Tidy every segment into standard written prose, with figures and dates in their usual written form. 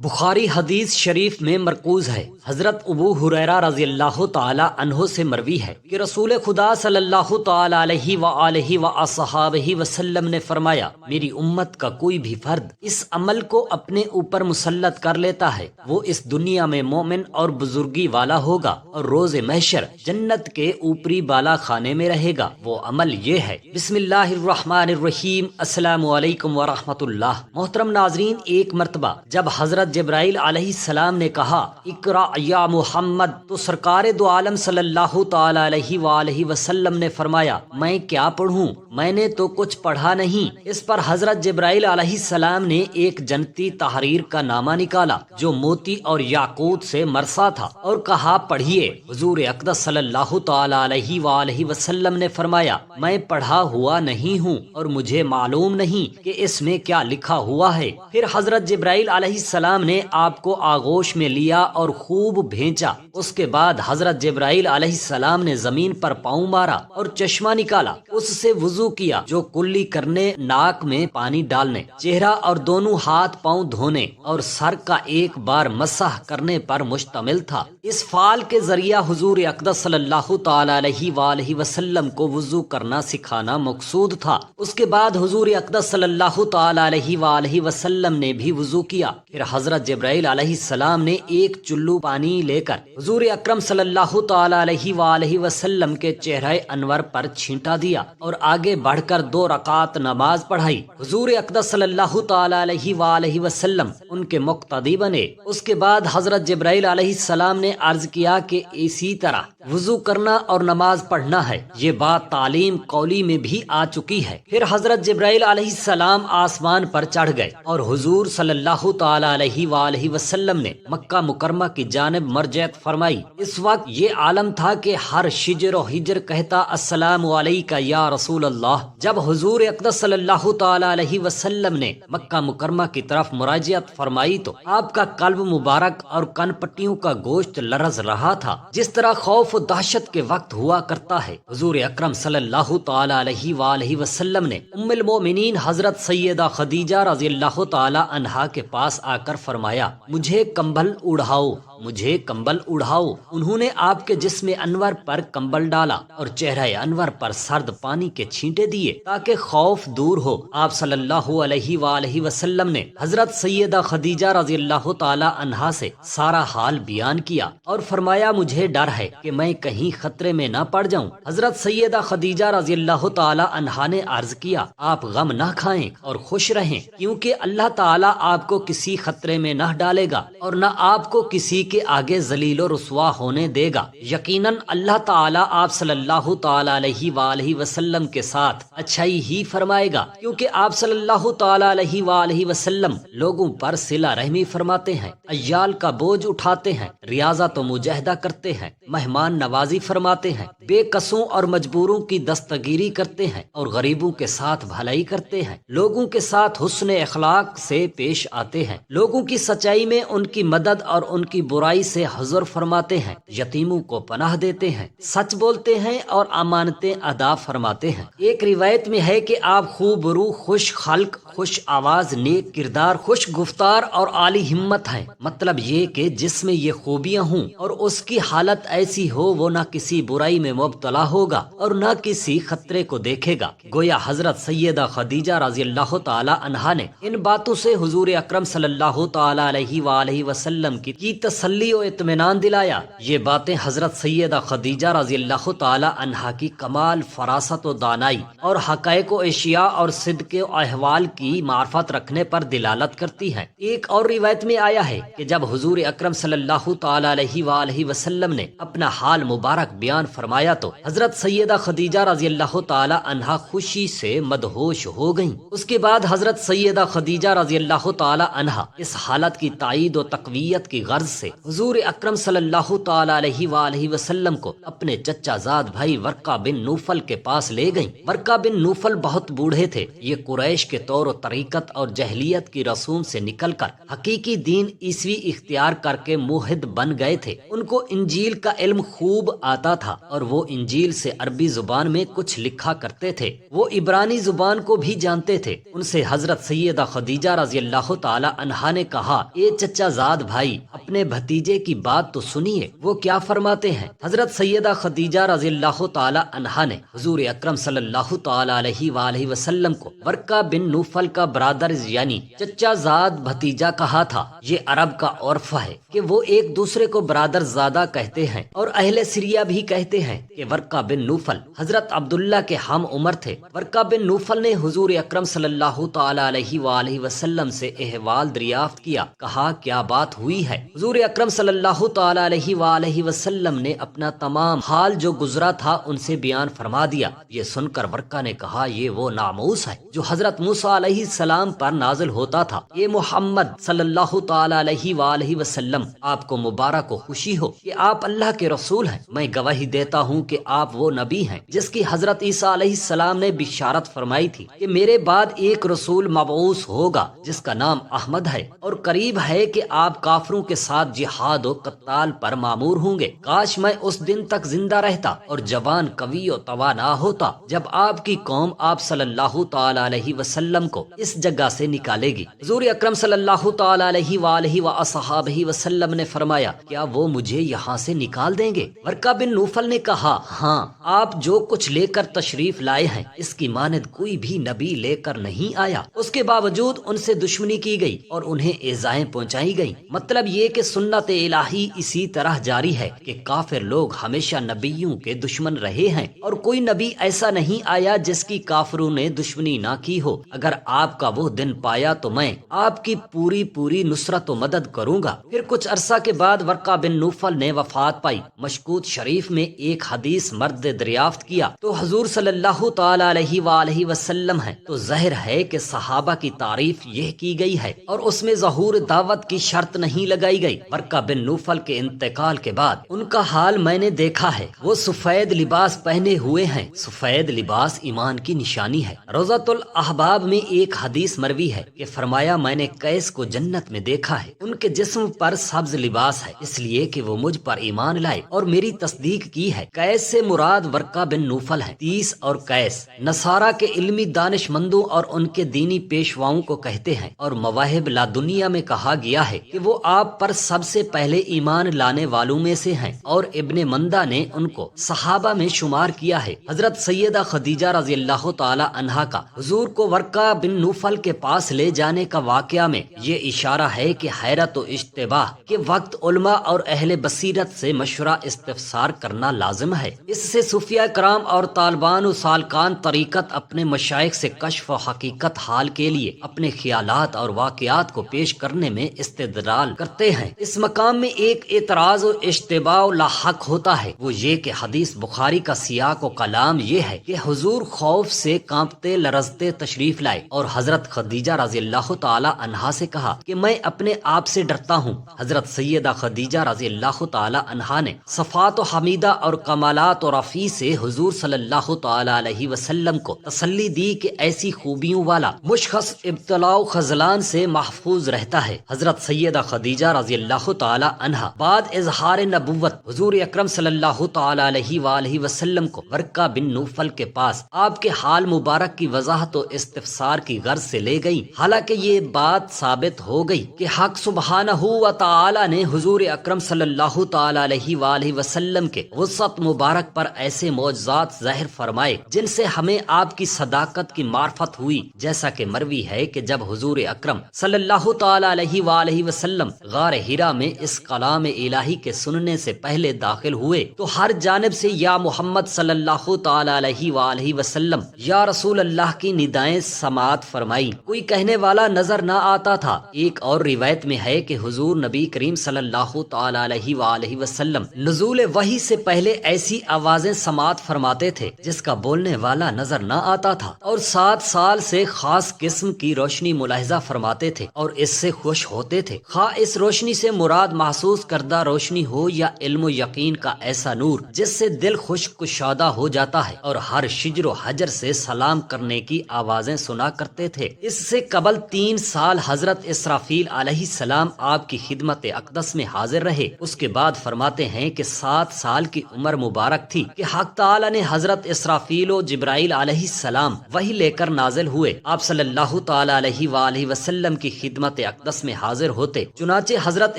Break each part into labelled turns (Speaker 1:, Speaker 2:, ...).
Speaker 1: بخاری حدیث شریف میں مرکوز ہے۔ حضرت ابو ہریرہ رضی اللہ تعالی عنہ سے مروی ہے کہ رسول خدا صلی اللہ تعالی علیہ وآلہ وصحابہ وسلم نے فرمایا، میری امت کا کوئی بھی فرد اس عمل کو اپنے اوپر مسلط کر لیتا ہے، وہ اس دنیا میں مومن اور بزرگی والا ہوگا اور روز محشر جنت کے اوپری بالا خانے میں رہے گا۔ وہ عمل یہ ہے۔ بسم اللہ الرحمن الرحیم۔ السلام علیکم ورحمۃ اللہ۔ محترم ناظرین، ایک مرتبہ جب حضرت جبرائیل علیہ السلام نے کہا اقرا یا محمد، تو سرکار دو عالم صلی اللہ تعالی علیہ وآلہ وسلم نے فرمایا، میں کیا پڑھوں؟ میں نے تو کچھ پڑھا نہیں۔ اس پر حضرت جبرائیل علیہ السلام نے ایک جنتی تحریر کا نامہ نکالا جو موتی اور یاقوت سے مرصع تھا اور کہا، پڑھیے۔ حضور اقدس صلی اللہ تعالی علیہ وآلہ وسلم نے فرمایا، میں پڑھا ہوا نہیں ہوں اور مجھے معلوم نہیں کہ اس میں کیا لکھا ہوا ہے۔ پھر حضرت جبرائیل علیہ السلام نے آپ کو آغوش میں لیا اور خوب بھینچا۔ اس کے بعد حضرت جبرائیل علیہ السلام نے زمین پر پاؤں مارا اور چشمہ نکالا، اس سے وضو کیا جو کلی کرنے، ناک میں پانی ڈالنے، چہرہ اور دونوں ہاتھ پاؤں دھونے اور سر کا ایک بار مسح کرنے پر مشتمل تھا۔ اس فعل کے ذریعہ حضور اقدس صلی اللہ تعالی علیہ وآلہ وسلم کو وضو کرنا سکھانا مقصود تھا۔ اس کے بعد حضور اقدس صلی اللہ تعالی علیہ وآلہ وسلم نے بھی وضو کیا۔ پھر حضرت جبرائیل علیہ السلام نے ایک چلو پانی لے کر حضور اکرم صلی اللہ تعالی علیہ وآلہ وسلم کے چہرہ انور پر چھینٹا دیا اور آگے بڑھ کر 2 رکعت نماز پڑھائی۔ حضور اقدس صلی اللہ تعالی علیہ وآلہ وسلم ان کے مقتدی بنے۔ اس کے بعد حضرت جبرائیل علیہ السلام نے عرض کیا کہ اسی طرح وضو کرنا اور نماز پڑھنا ہے۔ یہ بات تعلیم قولی میں بھی آ چکی ہے۔ پھر حضرت جبرائیل علیہ السلام آسمان پر چڑھ گئے اور حضور صلی اللہ تعالی علیہ وآلہ وسلم نے مکہ مکرمہ کی جانب مرجعت فرمائی۔ اس وقت یہ عالم تھا کہ ہر شجر و حجر کہتا، السلام علیکہ یا رسول اللہ۔ جب حضور اقدس صلی اللہ تعالی علیہ وسلم نے مکہ مکرمہ کی طرف مراجعت فرمائی تو آپ کا قلب مبارک اور کن پٹیوں کا گوشت لرز رہا تھا، جس طرح خوف و دہشت کے وقت ہوا کرتا ہے۔ حضور اکرم صلی اللہ تعالی علیہ وآلہ وسلم نے ام المؤمنین حضرت سیدہ خدیجہ رضی اللہ تعالی عنہا کے پاس آ کر فرمایا، مجھے کمبل اڑھاؤ، مجھے کمبل اڑھاؤ۔ انہوں نے آپ کے جسم انور پر کمبل ڈالا اور چہرہ انور پر سرد پانی کے چھینٹے دیے تاکہ خوف دور ہو۔ آپ صلی اللہ علیہ وآلہ وسلم نے حضرت سیدہ خدیجہ رضی اللہ تعالی عنہا سے سارا حال بیان کیا اور فرمایا، مجھے ڈر ہے کہ میں کہیں خطرے میں نہ پڑ جاؤں۔ حضرت سیدہ خدیجہ رضی اللہ تعالی عنہا نے عرض کیا، آپ غم نہ کھائیں اور خوش رہیں، کیونکہ اللہ تعالی آپ کو کسی خطرے میں نہ ڈالے گا اور نہ آپ کو کسی کے آگے ذلیل و رسوا ہونے دے گا۔ یقیناً اللہ تعالیٰ آپ صلی اللہ تعالی علیہ وآلہ وسلم کے ساتھ اچھائی ہی فرمائے گا، کیونکہ آپ صلی اللہ تعالی علیہ وآلہ وسلم لوگوں پر صلہ رحمی فرماتے ہیں، عیال کا بوجھ اٹھاتے ہیں، ریاضت و مجاہدہ کرتے ہیں، مہمان نوازی فرماتے ہیں، بے کسوں اور مجبوروں کی دستگیری کرتے ہیں اور غریبوں کے ساتھ بھلائی کرتے ہیں، لوگوں کے ساتھ حسن اخلاق سے پیش آتے ہیں، لوگوں کی سچائی میں ان کی مدد اور ان کی برائی سے حذر فرماتے ہیں، یتیموں کو پناہ دیتے ہیں، سچ بولتے ہیں اور امانتیں ادا فرماتے ہیں۔ ایک روایت میں ہے کہ آپ خوب رو، خوش خلق، خوش آواز، نیک کردار، خوش گفتار اور عالی ہمت ہیں۔ مطلب یہ کہ جس میں یہ خوبیاں ہوں اور اس کی حالت ایسی ہو، وہ نہ کسی برائی میں مبتلا ہوگا اور نہ کسی خطرے کو دیکھے گا۔ گویا حضرت سیدہ خدیجہ رضی اللہ تعالی عنہا نے ان باتوں سے حضور اکرم صلی اللہ تعالی علیہ وآلہ وسلم کی تسلی و اطمینان دلایا۔ یہ باتیں حضرت سیدہ خدیجہ رضی اللہ تعالی عنہا کی کمال فراست و دانائی اور حقائق و اشیاء اور صدق و احوال کی معرفت رکھنے پر دلالت کرتی ہیں۔ ایک اور روایت میں آیا ہے کہ جب حضور اکرم صلی اللہ تعالی علیہ وآلہ وسلم نے اپنا حال مبارک بیان فرمایا تو حضرت سیدہ خدیجہ رضی اللہ تعالی عنہا خوشی سے مدہوش ہو گئیں۔ اس کے بعد حضرت سیدہ خدیجہ رضی اللہ تعالی عنہا اس حالت کی تائید و تقویت کی غرض سے حضور اکرم صلی اللہ تعالی علیہ وآلہ وسلم کو اپنے چچا زاد بھائی ورقہ بن نوفل کے پاس لے گئیں۔ ورقہ بن نوفل بہت بوڑھے تھے۔ یہ قریش کے طور و طریقت اور جہلیت کی رسوم سے نکل کر حقیقی دین عیسوی اختیار کر کے موحد بن گئے تھے۔ ان کو انجیل کا علم خوب آتا تھا اور وہ انجیل سے عربی زبان میں کچھ لکھا کرتے تھے۔ وہ عبرانی زبان کو بھی جانتے تھے۔ ان سے حضرت سیدہ خدیجہ رضی اللہ تعالی عنہا نے کہا، اے چچا زاد بھائی، اپنے بھتیجے کی بات تو سنیے، وہ کیا فرماتے ہیں۔ حضرت سیدہ خدیجہ رضی اللہ تعالی عنہا نے حضور اکرم صلی اللہ تعالی علیہ وآلہ وسلم کو ورقہ بن نوفل کا برادر یعنی چچا زاد بھتیجا کہا تھا۔ یہ عرب کا عرف ہے کہ وہ ایک دوسرے کو برادر زادہ کہتے ہیں، اور اہل سریہ بھی کہتے ہیں کہ ورقہ بن نوفل حضرت عبداللہ کے ہم عمر تھے۔ ورقہ بن نوفل نے حضور اکرم صلی اللہ تعالی علیہ وآلہ وسلم سے احوال دریافت کیا۔ کہا، کیا بات ہوئی ہے؟ حضور اکرم صلی اللہ تعالی علیہ وآلہ وسلم نے اپنا تمام حال جو گزرا تھا ان سے بیان فرما دیا۔ یہ سن کر ورقہ نے کہا، یہ وہ ناموس ہے جو حضرت موسیٰ علیہ السلام پر نازل ہوتا تھا۔ یہ محمد صلی اللہ تعالی علیہ وآلہ وسلم، آپ کو مبارک و خوشی ہو کہ آپ اللہ کے رسول ہیں۔ میں گواہی دیتا ہوں کہ آپ وہ نبی ہیں جس کی حضرت عیسیٰ علیہ السلام نے بشارت فرمائی تھی کہ میرے بعد ایک رسول مبعوث ہوگا جس کا نام احمد ہے، اور قریب ہے کہ آپ کافروں کے ساتھ جہاد و قتال پر مامور ہوں گے۔ کاش میں اس دن تک زندہ رہتا اور جوان، قوی و توانا ہوتا جب آپ کی قوم آپ صلی اللہ تعالی علیہ وسلم کو اس جگہ سے نکالے گی۔ حضور اکرم صلی اللہ تعالی علیہ وآلہ وصحابہ وسلم نے فرمایا، کیا وہ مجھے یہاں سے نکال دیں گے؟ ورقہ بن نوفل نے کہا، ہاں، آپ جو کچھ لے کر تشریف لائے ہیں اس کی مانند کوئی بھی نبی لے کر نہیں آیا۔ اس کے باوجود ان سے دشمنی کی گئی اور انہیں ایذائیں پہنچائی گئی۔ مطلب یہ کہ سنت الہی اسی طرح جاری ہے کہ کافر لوگ ہمیشہ نبیوں کے دشمن رہے ہیں، اور کوئی نبی ایسا نہیں آیا جس کی کافروں نے دشمنی نہ کی ہو۔ اگر آپ کا وہ دن پایا تو میں آپ کی پوری نصرت و مدد کروں گا۔ پھر کچھ عرصہ کے بعد ورقہ بن نوفل نے وفات پائی۔ مشکوت شریف میں ایک حدیث مرد دریافت کیا تو حضور صلی اللہ تعالی علیہ وآلہ وسلم ہے، تو ظاہر ہے کہ صحابہ کی تعریف یہ کی گئی ہے اور اس میں ظہور دعوت کی شرط نہیں لگائی گئی۔ ورقہ بن نوفل کے انتقال کے بعد ان کا حال میں نے دیکھا ہے۔ وہ سفید لباس پہنے ہوئے ہیں۔ سفید لباس ایمان کی نشانی ہے۔ روضۃ الاحباب میں ایک حدیث مروی ہے کہ فرمایا، میں نے قیس کو جنت میں دیکھا ہے، ان کے جسم پر سبز لباس ہے، اس لیے کہ وہ مجھ پر ایمان لائے اور میری تصدیق کی ہے۔ قیس سے مراد ورقہ بن نوفل ہے۔ تیس اور قیس نصارہ کے علمی دانش مندوں اور ان کے دینی پیشواؤں کو کہتے ہیں، اور مواہب لا دنیا میں کہا گیا ہے کہ وہ آپ پر سب سے پہلے ایمان لانے والوں میں سے ہیں، اور ابن مندہ نے ان کو صحابہ میں شمار کیا ہے۔ حضرت سیدہ خدیجہ رضی اللہ تعالی عنہا کا حضور کو ورقہ بن نوفل کے پاس لے جانے کا واقعہ میں یہ اشارہ ہے کہ حیرت و اشتباہ کے وقت علماء اور اہل بصیرت سے مشورہ استفسار کرنا لازم ہے۔ اس سے صوفیاء کرام اور طالبان و سالکان طریقت اپنے مشائخ سے کشف و حقیقت حال کے لیے اپنے خیالات اور واقعات کو پیش کرنے میں استدلال کرتے ہیں۔ اس مقام میں ایک اعتراض و اشتباہ لاحق ہوتا ہے، وہ یہ کہ حدیث بخاری کا سیاق و کلام یہ ہے کہ حضور خوف سے کانپتے لرزتے تشریف لائے اور حضرت خدیجہ رضی اللہ تعالی عنہا سے کہا کہ میں اپنے آپ سے ڈرتا ہوں۔ حضرت سیدہ خدیجہ رضی اللہ تعالی عنہا نے صفات و حمیدہ اور کمالات و رفیع سے حضور صلی اللہ تعالی علیہ وسلم کو تسلی دی کہ ایسی خوبیوں والا مشخص ابتلاء و خذلان سے محفوظ رہتا ہے۔ حضرت سیدہ خدیجہ رضی اللہ تعالی عنہا بعد اظہار نبوت حضور اکرم صلی اللہ تعالی علیہ وآلہ وسلم کو ورقہ بن نوفل کے پاس آپ کے حال مبارک کی وضاحت و استفسار کی غرض سے لے گئی۔ حالانکہ یہ بات ثابت ہو گئی کہ حق سبحانہ و تعالی نے حضور اکرم صلی اللہ تعالی علیہ وآلہ وسلم کے وسعت مبارک پر ایسے معجزات ظاہر فرمائے جن سے ہمیں آپ کی صداقت کی معرفت ہوئی، جیسا کہ مروی ہے کہ جب حضور اکرم صلی اللہ تعالی علیہ وآلہ وسلم غار حرا میں اس کلام الہی کے سننے سے پہلے داخل ہوئے تو ہر جانب سے یا محمد صلی اللہ تعالی علیہ وآلہ وسلم، یا رسول اللہ کی ندائیں سماعت فرمائی۔ کوئی کہنے والا نظر نہ آتا تھا۔ ایک اور روایت میں ہے کہ حضور نبی کریم صلی اللہ تعالی علیہ وآلہ وسلم نزول وحی سے پہلے ایسی آوازیں سماعت فرماتے تھے جس کا بولنے والا نظر نہ آتا تھا، اور 7 سال سے خاص قسم کی روشنی ملاحظہ فرماتے تھے اور اس سے خوش ہوتے تھے، خواہ اس روشنی سے مراد محسوس کردہ روشنی ہو یا علم و یقین کا ایسا نور جس سے دل خوش کشادہ ہو جاتا ہے اور ہر شجر و حجر سے سلام کرنے کی آوازیں سنا کرتے تھے۔ اس سے قبل 3 سال حضرت اسرافیل علیہ السلام آپ کی خدمت اقدس میں حاضر رہے۔ اس کے بعد فرماتے ہیں کہ 7 سال کی عمر مبارک تھی کہ حق تعالی نے حضرت اسرافیل و جبرائیل علیہ السلام وحی لے کر نازل ہوئے۔ آپ صلی اللہ تعالی علیہ وآلہ وسلم کی خدمت اقدس میں حاضر ہوتے۔ چنانچہ حضرت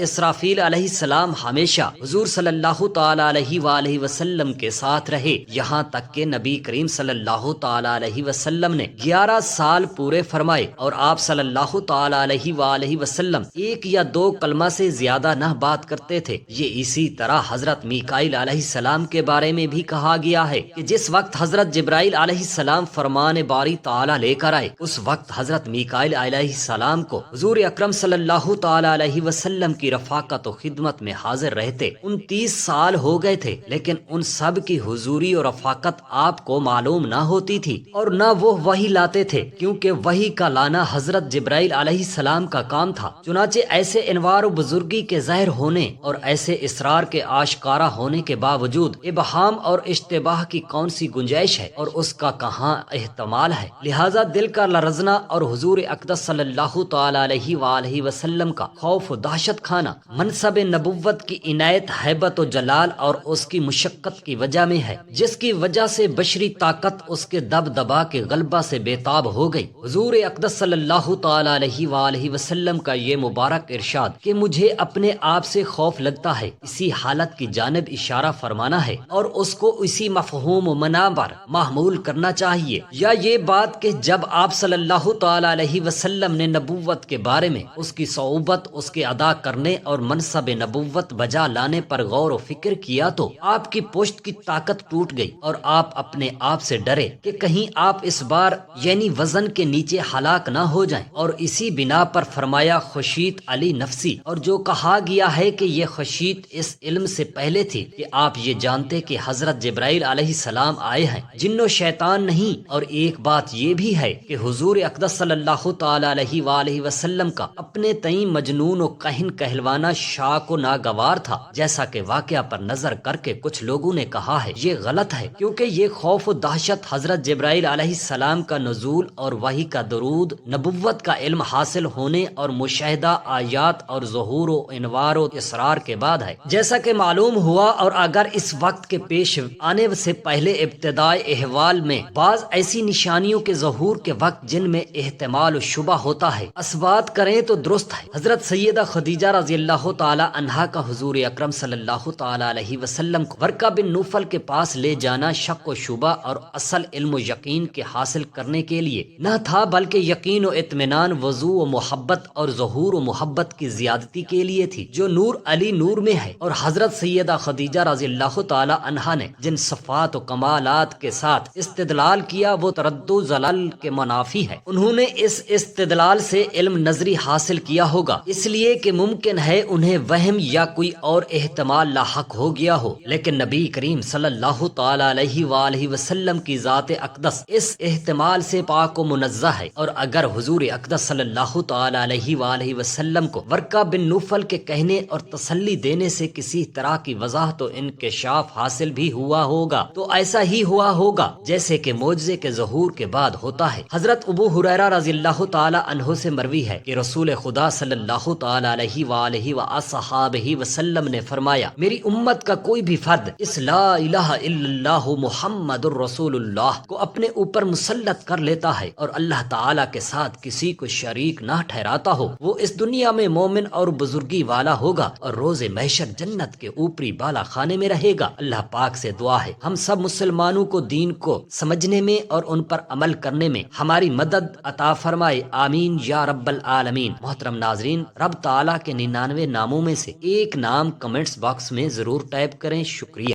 Speaker 1: اسرافیل علیہ السلام ہمیشہ حضور صلی اللہ تعالی علیہ وآلہ وسلم کے ساتھ رہے، یہاں تک کہ نبی کریم صلی اللہ تعالی علیہ وسلم نے 11 سال پورے فرمائے اور آپ صلی اللہ تعالی علیہ وآلہ وسلم 1 یا 2 کلمہ سے زیادہ نہ بات کرتے تھے۔ یہ اسی طرح حضرت میکائیل علیہ السلام کے بارے میں بھی کہا گیا ہے کہ جس وقت حضرت جبرائیل علیہ السلام فرمان باری تعالی لے کر آئے، اس وقت حضرت میکائیل علیہ السلام کو حضور اکرم صلی اللہ تعالی علیہ وسلم کی رفاقت و خدمت میں حاضر رہتے 29 سال ہو گئے تھے، لیکن ان سب کی حضوری اور رفاقت آپ کو معلوم نہ ہوتی تھی اور نہ وہ وحی لاتے تھے، کیونکہ وحی کا لانا حضرت جبرائیل علیہ السلام کا کام تھا۔ چنانچہ ایسے انوار و بزرگی کے ظاہر ہونے اور ایسے اسرار کے آشکارا ہونے کے باوجود ابہام اور اشتباہ کی کون سی گنجائش ہے اور اس کا کہاں احتمال ہے؟ لہذا دل کا لرزنا اور حضور اقدس صلی اللہ تعالی علیہ وآلہ وسلم کا خوف و دہشت کھانا منصب نبوت کی عنایت، ہیبت و جلال اور اس کی مشقت کی وجہ میں ہے، جس کی وجہ سے بشری طاقت اس کے دبدبا کے غلبہ سے بےتاب ہو گئی۔ حضور اقدس صلی اللہ تعالی علیہ وآلہ وسلم کا یہ مبارک ارشاد کہ مجھے اپنے آپ سے خوف لگتا ہے، اسی حالت کی جانب اشارہ فرمانا ہے اور اس کو اسی مفہوم و معنی پر محمول کرنا چاہیے، یا یہ بات کہ جب آپ صلی اللہ تعالی علیہ وسلم نے نبوت کے بارے میں اس کی صعوبت، اس کے ادا کرنے اور منصب نبوت بجا لانے پر غور و فکر کیا تو آپ کی پشت کی طاقت ٹوٹ گئی اور آپ اپنے آپ سے ڈرے کہ کہیں آپ اس بار یعنی وزن کے نیچے ہلاک نہ ہو جائیں، اور اسی بنا پر فرمایا خشیت علی نفسی، اور جو کہا گیا ہے کہ یہ خشیت اس علم سے پہلے تھی کہ آپ یہ جانتے کہ حضرت جبرائیل علیہ السلام آئے ہیں، جن و شیطان نہیں۔ اور ایک بات یہ بھی ہے کہ حضور اقدس صلی اللہ تعالی علیہ وآلہ وسلم کا اپنے تئیں مجنون و کہن کہلوانا شاک و ناگوار تھا، جیسا کہ واقعہ پر نظر کر کے کچھ لوگوں نے کہا ہے یہ غلط ہے، کیونکہ یہ خوف و دہشت حضرت جبرائیل علیہ السلام کا نزول اور وحی کا درود، نبوت کا علم حاصل ہونے اور مشاہدہ آیات اور ظہور و انوار و اسرار کے بعد ہے، جیسا کہ معلوم ہوا۔ اور اگر اس وقت کے پیش آنے سے پہلے ابتدائی احوال میں بعض ایسی نشانیوں کے ظہور کے وقت جن میں احتمال و شبہ ہوتا ہے اثبات کریں تو درست ہے۔ حضرت سیدہ خدیجہ رضی اللہ تعالی عنہا کا حضور اکرم صلی اللہ تعالی علیہ وسلم کو ورقہ بن نوفل کے پاس لے جانا شک و شبہ اور اصل علم و یقین کے حاصل کرنے کے لیے نہ تھا، بلکہ یقین و اطمینان، وضو و محبت اور ظہور و محبت کی زیادتی کے لیے تھی، جو نور علی نور میں ہے۔ اور حضرت سیدہ خدیجہ رضی اللہ تعالی عنہا نے جن صفات و کمالات کے ساتھ استدلال کیا وہ تردد و زلال کے منافی ہے۔ انہوں نے اس استدلال سے علم نظری حاصل کیا ہوگا، اس لیے کہ ممکن ہے انہیں وہم یا کوئی اور احتمال لاحق ہو گیا ہو، لیکن نبی کریم صلی اللہ تعالی علیہ وآلہ وسلم کی ذات اقدس اس احتمال سے پاک و منزہ ہے۔ اور اگر حضور اقدس صلی اللہ تعالی علیہ وآلہ وسلم کو ورقہ بن نوفل کے کہنے اور تسلی دینے سے کسی طرح کی وضاحت و انکشاف حاصل بھی ہوا ہوگا تو ایسا ہی ہوا ہوگا جیسے کہ معجزے کے ظہور کے بعد ہوتا ہے۔ حضرت ابو ہریرہ رضی اللہ تعالی عنہ سے مروی ہے کہ رسول خدا صلی اللہ تعالی علیہ وآلہ وصحابہ وسلم نے فرمایا، میری امت کا کوئی بھی فرد اس لا الہ الا اللہ محمد الرسول اللہ کو اپنے اوپر مسلط کر لیتا ہے اور اللہ تعالی کے ساتھ کسی کو شریک نہ ٹھہراتا ہو، وہ اس دنیا میں مومن اور بزرگی والا ہوگا اور روز محشر جنت کے اوپری بالا خانے میں رہے گا۔ اللہ پاک سے دعا ہے ہم سب مسلمانوں کو دین کو سمجھنے میں اور ان پر عمل کرنے میں ہماری مدد عطا فرمائے، آمین یا رب العالمین۔ محترم ناظرین، رب تعالی کے 99 ناموں میں سے ایک نام کمنٹس باکس میں ضرور ٹائپ کریں۔ شکریہ۔